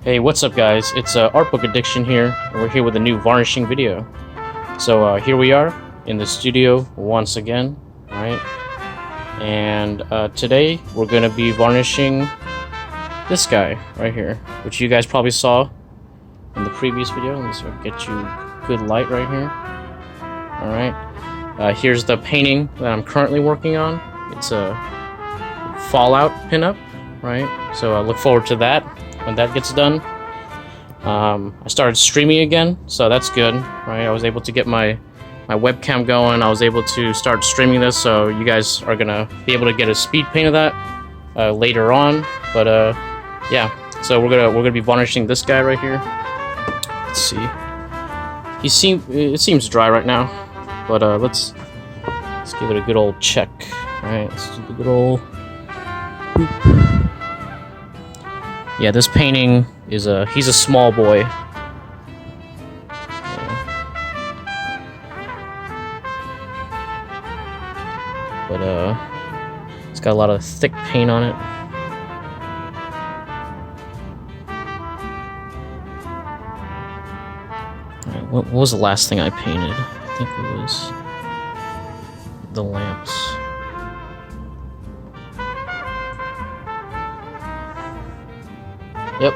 Hey, what's up guys? It's Art Book Addiction here, and we're here with a new varnishing video. So here we are in the studio once again, right? And today we're going to be varnishing this guy right here, which you guys probably saw in the previous video. Let me get you good light right here. Alright, here's the painting that I'm currently working on. It's a Fallout pinup, right? So I look forward to that when that gets done. I started streaming again, so that's good, right? I was able to get my webcam going. I was able to start streaming this, so you guys are gonna be able to get a speed paint of that later on. But yeah, so we're gonna be varnishing this guy right here. Let's see. It seems dry right now, but let's give it a good old check. All right, let's do the good old. Boop. Yeah, this painting is he's a small boy. But it's got a lot of thick paint on it. Alright, what was the last thing I painted? I think it was the lamps. Yep,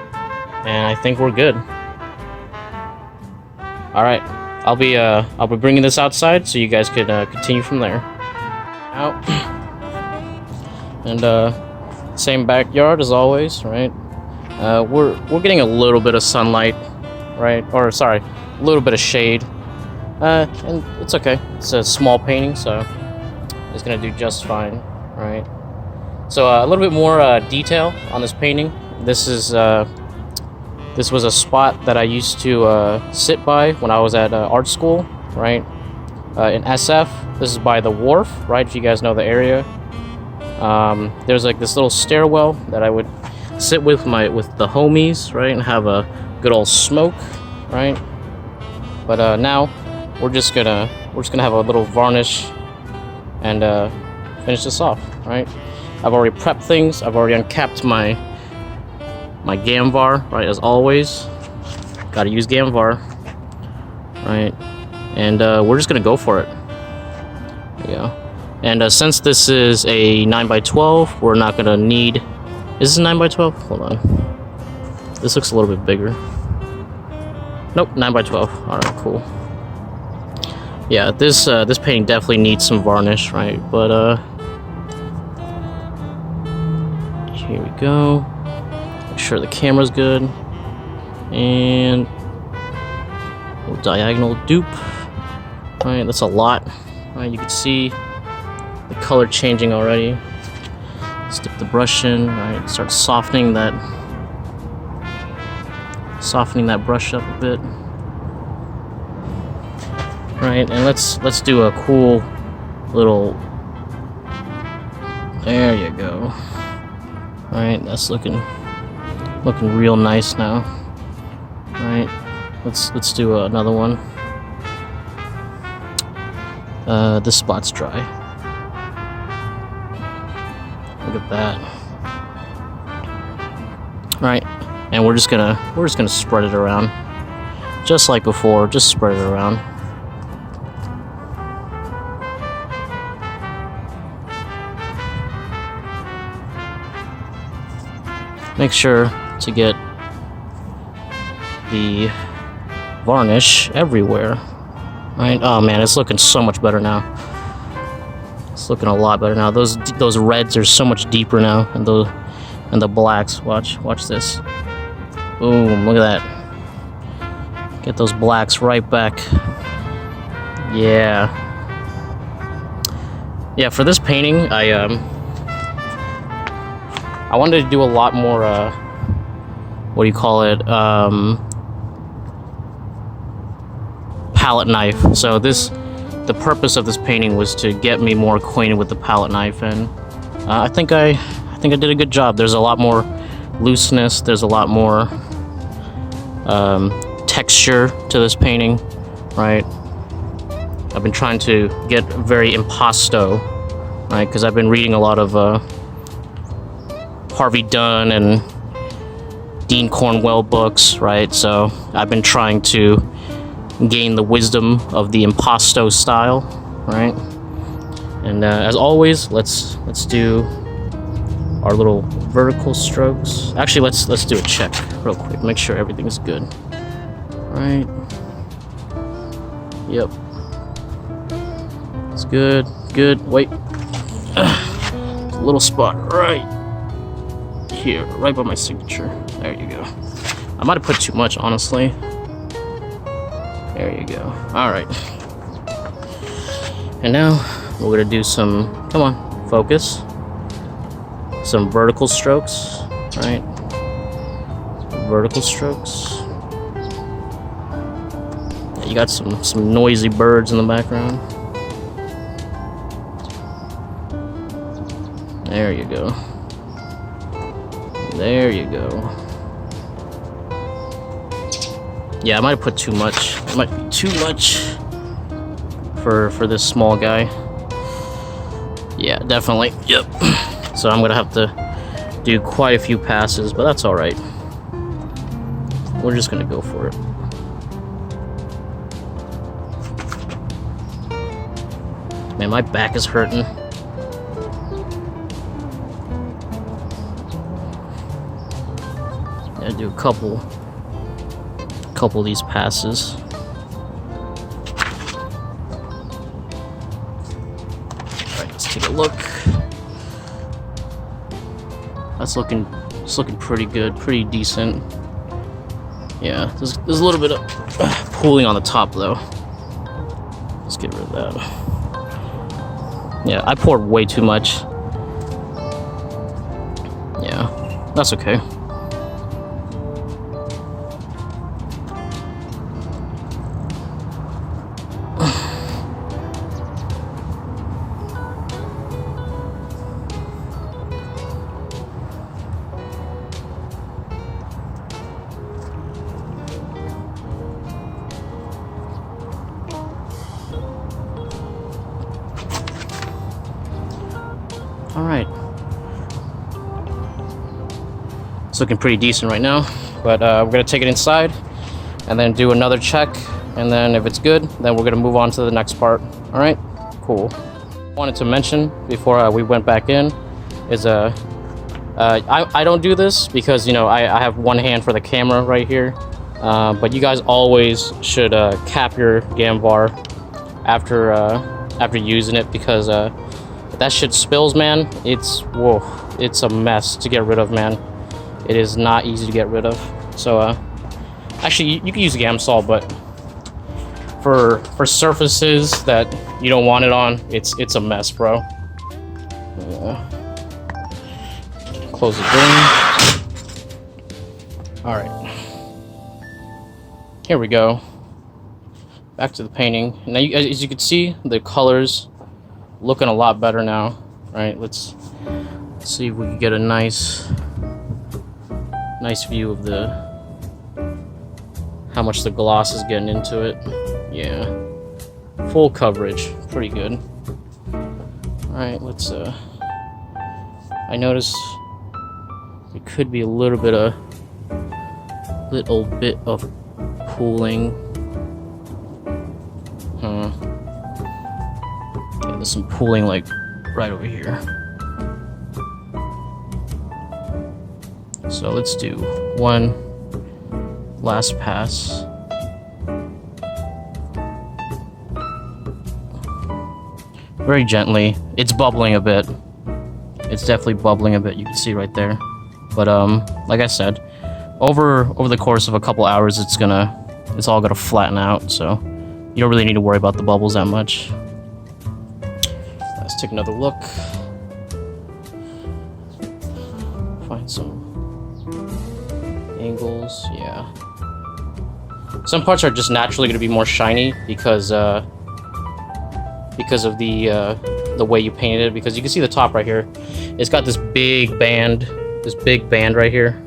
and I think we're good. All right, I'll be bringing this outside so you guys could continue from there. Out, and same backyard as always, right? We're getting a little bit of sunlight, right? Or sorry, a little bit of shade, and it's okay. It's a small painting, so it's gonna do just fine, right? So a little bit more detail on this painting. This was a spot that I used to sit by when I was at art school, right? In SF, this is by the wharf, right? If you guys know the area, there's like this little stairwell that I would sit with the homies, right, and have a good old smoke, right? But now we're just gonna have a little varnish and finish this off, right? I've already prepped things. I've already uncapped my Gamvar, right, as always. Gotta use Gamvar, right? And we're just gonna go for it. There you go. And since this is a 9x12, we're not gonna need. Is this 9x12? Hold on. This looks a little bit bigger. Nope, 9x12. All right, cool. Yeah, this painting definitely needs some varnish, right? But here we go. Make sure the camera's good, and a little diagonal dupe. All right, that's a lot. All right, you can see the color changing already. Let's dip the brush in. All right, start softening that brush up a bit. All right, and let's do a cool little. There you go. All right, that's looking real nice now. All right, let's do another one. This spot's dry. Look at that. All right, and we're just gonna spread it around, just like before. Just spread it around. Make sure to get the varnish everywhere. Right? Oh man, it's looking so much better now. It's looking a lot better now. Those reds are so much deeper now, and the blacks. Watch this. Boom! Look at that. Get those blacks right back. Yeah. Yeah. For this painting, I wanted to do a lot more, what do you call it, palette knife. So the purpose of this painting was to get me more acquainted with the palette knife, and I think I did a good job. There's a lot more looseness. There's a lot more texture to this painting, right? I've been trying to get very impasto, right? Because I've been reading a lot of Harvey Dunn and Dean Cornwell books, right? So I've been trying to gain the wisdom of the impasto style, right? And as always, let's do our little vertical strokes. Actually, let's do a check real quick. Make sure everything's good. Right. Yep. It's good. Good. Wait. A little spot right here, right by my signature. There you go. I might have put too much, honestly. There you go. All right. And now we're gonna do some. Come on, focus. Some vertical strokes, right? Vertical strokes. Yeah, you got some noisy birds in the background. There you go. There you go. Yeah, I might have put too much. It might be too much for this small guy. Yeah, definitely. Yep. So I'm gonna have to do quite a few passes, but that's all right. We're just gonna go for it. Man, my back is hurting. I do a couple of these passes. All right, let's take a look. It's looking pretty good, pretty decent. Yeah, there's a little bit of pooling on the top though. Let's get rid of that. Yeah, I poured way too much. Yeah, that's okay. Alright. It's looking pretty decent right now, but we're going to take it inside and then do another check, and then if it's good, then we're going to move on to the next part. Alright? Cool. Wanted to mention before we went back in is I don't do this because, you know, I have one hand for the camera right here, but you guys always should cap your GAMVAR after using it, because that shit spills, man. It's a mess to get rid of, man. It is not easy to get rid of. So actually you can use GAMSOL, but for surfaces that you don't want it on, it's a mess, bro. Close the door. All right, here we go. Back to the painting. Now, as you can see, the colors looking a lot better now, right? Let's see if we can get a nice view of how much the gloss is getting into it. Yeah, full coverage, pretty good. All right, let's I noticed it could be a little bit of pooling. Yeah, there's some pooling like right over here. So let's do one last pass. Very gently. It's bubbling a bit. It's definitely bubbling a bit. You can see right there. But like I said, over the course of a couple hours, it's all gonna flatten out. So you don't really need to worry about the bubbles that much. Let's take another look. Find some angles. Yeah. Some parts are just naturally gonna be more shiny because of the way you painted it. Because you can see the top right here. It's got this big band right here.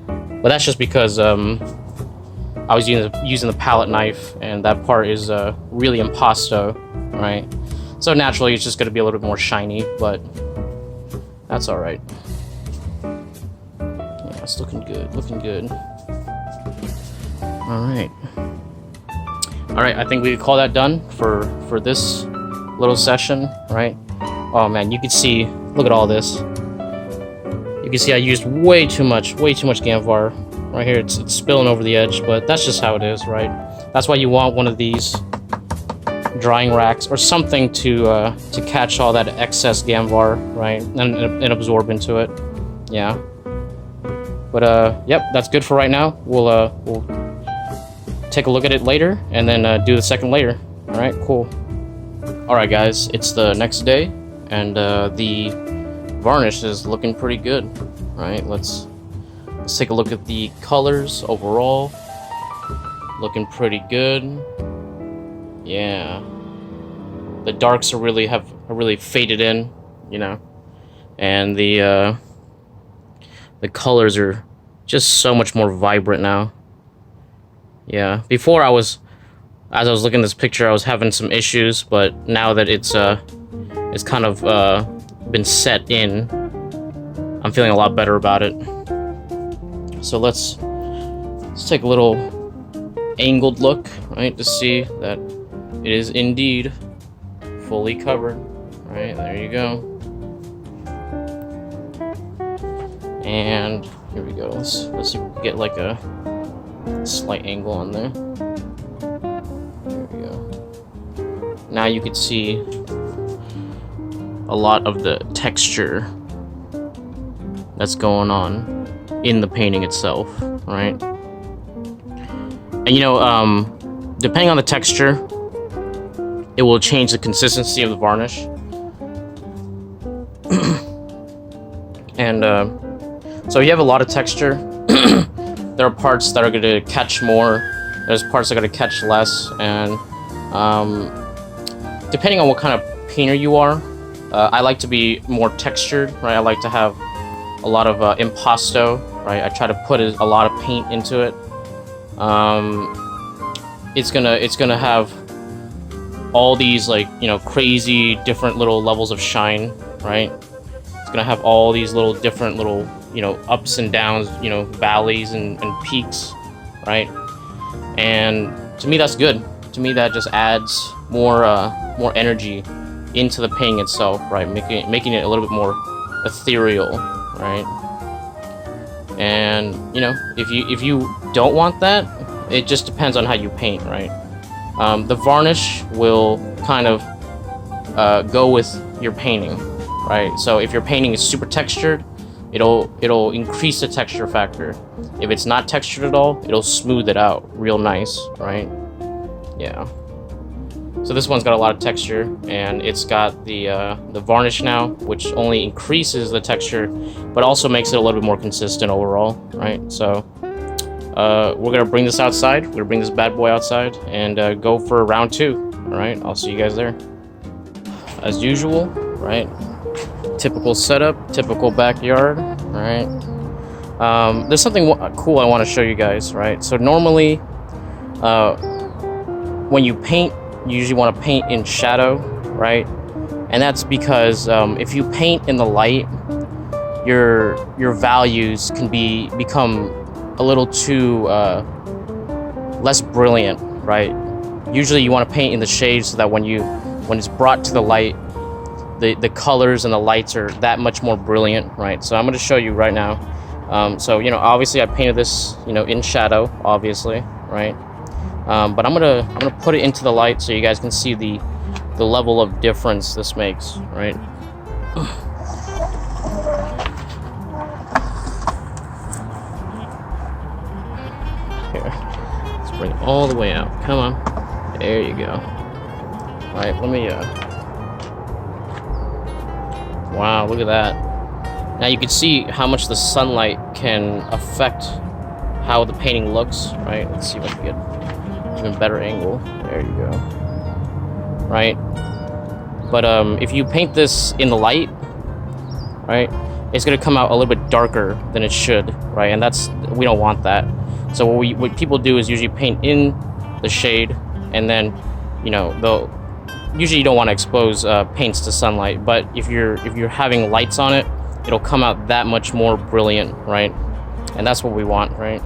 But that's just because I was using the palette knife, and that part is really impasto, right? So naturally, it's just going to be a little bit more shiny, but that's all right. Yeah. That's looking good, looking good. Alright. Alright, I think we could call that done for this little session, right? Oh man, you can see, look at all this. You can see I used way too much Gamvar. Right here, it's spilling over the edge, but that's just how it is, right? That's why you want one of these drying racks or something to catch all that excess Gamvar, right? And absorb into it. Yeah. But yep, that's good for right now. We'll take a look at it later and then do the second layer. All right, cool. All right, guys, it's the next day, and the varnish is looking pretty good. All right, let's take a look at the colors overall. Looking pretty good. Yeah, the darks are really faded in, you know, and the colors are just so much more vibrant now. Yeah, before as I was looking at this picture, I was having some issues, but now that it's kind of been set in, I'm feeling a lot better about it. So let's take a little angled look, right, to see that it is indeed fully covered. Right, there you go. And here we go. Let's see if we can get like a slight angle on there. There we go. Now you can see a lot of the texture that's going on in the painting itself, right? And you know, depending on the texture, it will change the consistency of the varnish. And so you have a lot of texture. There are parts that are going to catch more. There's parts that are going to catch less, and depending on what kind of painter you are, I like to be more textured, right? I like to have a lot of impasto, right? I try to put a lot of paint into it. It's gonna have all these, like, you know, crazy different little levels of shine, right? It's gonna have all these little different little, you know, ups and downs, you know, valleys and peaks, right? And to me, that's good. To me, that just adds more energy into the painting itself, right? Making it a little bit more ethereal, right? And you know, if you don't want that, it just depends on how you paint, right? The varnish will kind of go with your painting, right? So if your painting is super textured, it'll increase the texture factor. If it's not textured at all, it'll smooth it out real nice, right? Yeah. So this one's got a lot of texture, and it's got the varnish now, which only increases the texture, but also makes it a little bit more consistent overall, right? So we're gonna bring this outside. We're gonna bring this bad boy outside and go for round 2. All right, I'll see you guys there. As usual, right? Typical setup, typical backyard, right? There's something cool I want to show you guys, right? So normally, when you paint, you usually want to paint in shadow, right? And that's because if you paint in the light, your values can become a little too less brilliant, right? Usually you want to paint in the shade so that when it's brought to the light, the colors and the lights are that much more brilliant, right? So I'm going to show you right now. So, you know, obviously I painted this, you know, in shadow, obviously, right? But I'm gonna put it into the light so you guys can see the level of difference this makes, right? Here, let's bring it all the way out. Come on, there you go. All right, let me. Wow, look at that. Now you can see how much the sunlight can affect how the painting looks, right? Let's see if I can get even better angle. There you go. Right? But if you paint this in the light, right, it's gonna come out a little bit darker than it should, right? And we don't want that. So what people do is usually paint in the shade, and then, you know, usually you don't want to expose paints to sunlight, but if you're having lights on it, it'll come out that much more brilliant, right? And that's what we want, right?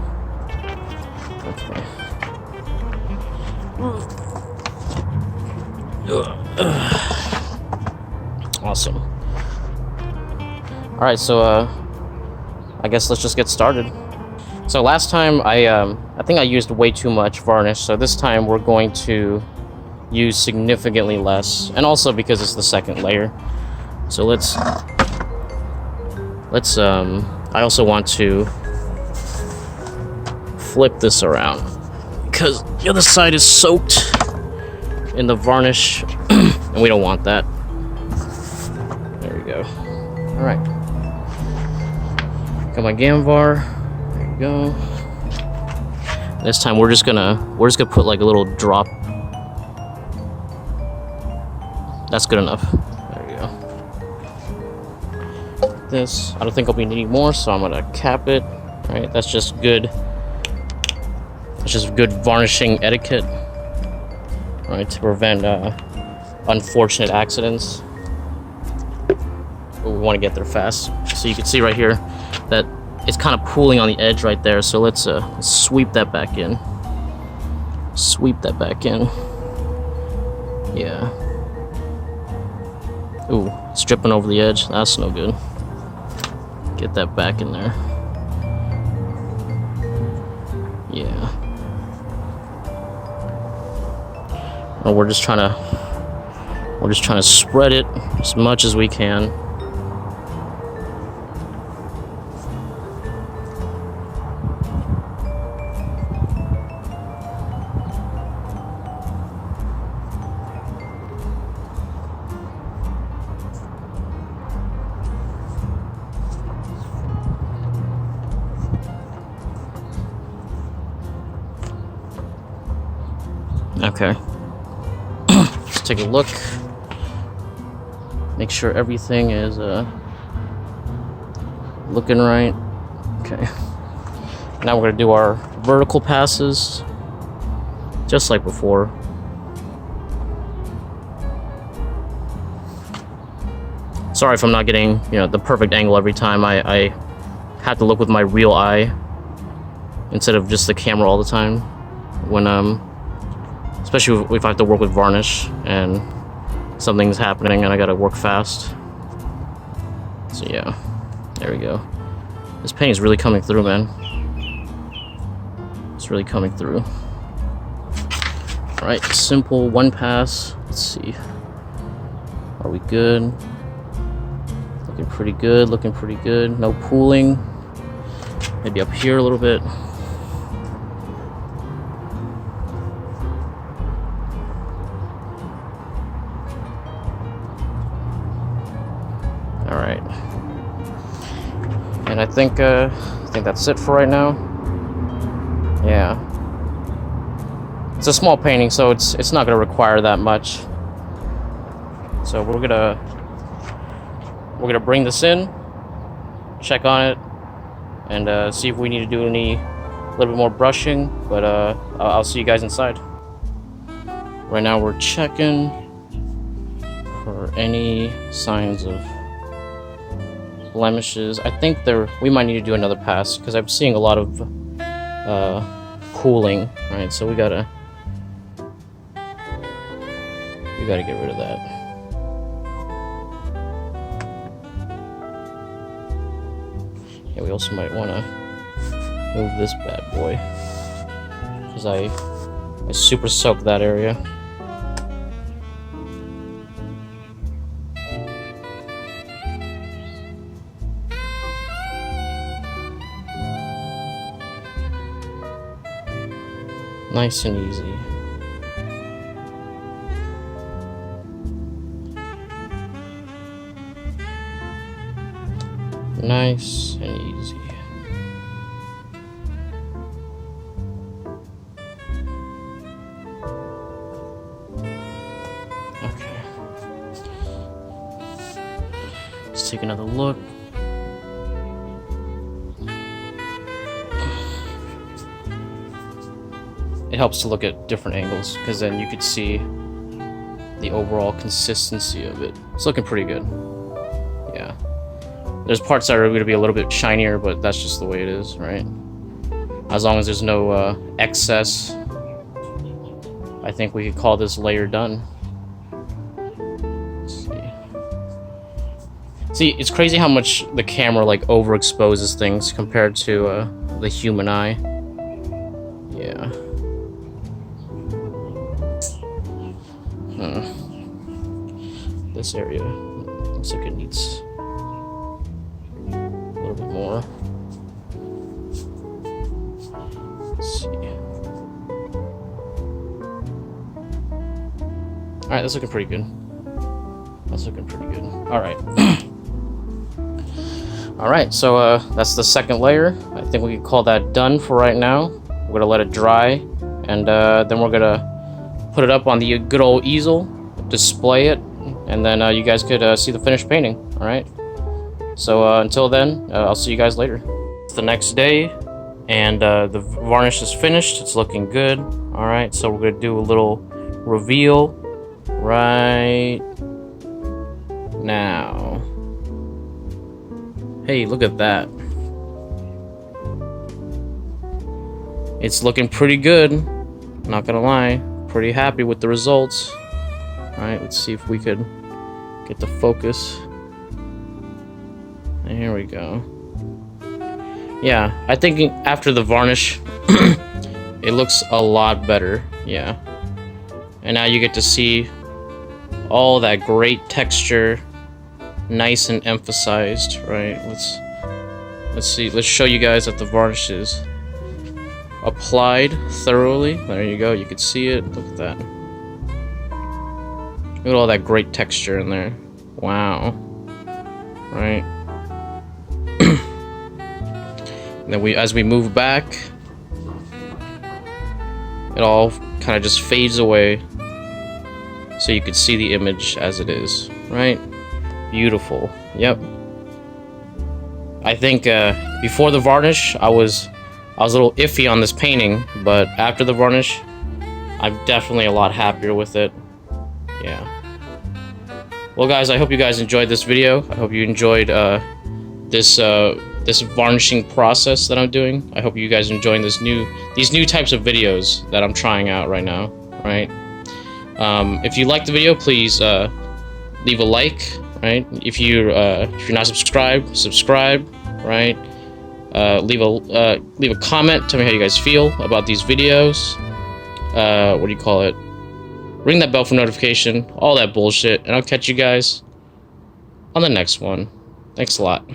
Okay. Awesome. Alright, so I guess let's just get started. So last time I think I used way too much varnish, so this time we're going to use significantly less, and also because it's the second layer. So let's I also want to flip this around because the other side is soaked in the varnish and we don't want that. There we go. All right, got my Gamvar. There you go. This time we're just gonna put like a little drop. That's good enough. There we go. This, I don't think I'll be needing more, so I'm gonna cap it. All right, that's just good. That's just good varnishing etiquette. All right, to prevent unfortunate accidents. But we want to get there fast. So you can see right here that it's kind of pooling on the edge right there. So let's sweep that back in. Sweep that back in. Yeah. Ooh, it's dripping over the edge. That's no good. Get that back in there. Yeah. And we're just trying to spread it as much as we can. Okay. Let's take a look. Make sure everything is looking right. Okay. Now we're gonna do our vertical passes, just like before. Sorry if I'm not getting, the perfect angle every time. I have to look with my real eye instead of just the camera all the time when especially if I have to work with varnish and something's happening and I gotta work fast. So yeah, there we go. This paint is really coming through, man. It's really coming through. All right, simple one pass. Let's see. Are we good? Looking pretty good, looking pretty good. No pooling. Maybe up here a little bit. All right, and I think that's it for right now. Yeah, it's a small painting, so it's not gonna require that much. So we're gonna bring this in, check on it, and see if we need to do a little bit more brushing. But I'll see you guys inside. Right now we're checking for any signs of blemishes. I think we might need to do another pass because I'm seeing a lot of cooling. Right, so we gotta get rid of that. Yeah, we also might want to move this bad boy because I super soaked that area. Nice and easy. Nice and easy. Okay. Let's take another look. It helps to look at different angles because then you could see the overall consistency of it. It's looking pretty good. Yeah. There's parts that are going to be a little bit shinier, but that's just the way it is, right? As long as there's no excess, I think we could call this layer done. Let's see. See, it's crazy how much the camera like overexposes things compared to the human eye. Yeah. This area looks like it needs a little bit more. Let's see. Alright, that's looking pretty good. That's looking pretty good. Alright. Alright, so that's the second layer. I think we can call that done for right now. We're gonna let it dry, and then we're gonna put it up on the good old easel, display it, and then you guys could see the finished painting. Alright? So until then, I'll see you guys later. It's the next day, and the varnish is finished. It's looking good. Alright, so we're gonna do a little reveal right now. Hey, look at that. It's looking pretty good. Not gonna lie. Pretty happy with the results. Alright, let's see if we could get the focus. And here we go. Yeah, I think after the varnish, it looks a lot better. Yeah. And now you get to see all that great texture, nice and emphasized, right? Let's see. Let's show you guys that the varnish is applied thoroughly. There you go. You can see it. Look at that. Look at all that great texture in there. Wow. Right. And then as we move back, it all kind of just fades away, so you could see the image as it is, right? Beautiful. Yep. I think before the varnish, I was a little iffy on this painting, but after the varnish, I'm definitely a lot happier with it. Yeah. Well, guys, I hope you guys enjoyed this video. I hope you enjoyed this varnishing process that I'm doing. I hope you guys are enjoying these new types of videos that I'm trying out right now. Right? If you liked the video, please leave a like. Right? If you're not subscribed, subscribe. Right? Leave a comment. Tell me how you guys feel about these videos. What do you call it? Ring that bell for notification. All that bullshit. And I'll catch you guys on the next one. Thanks a lot.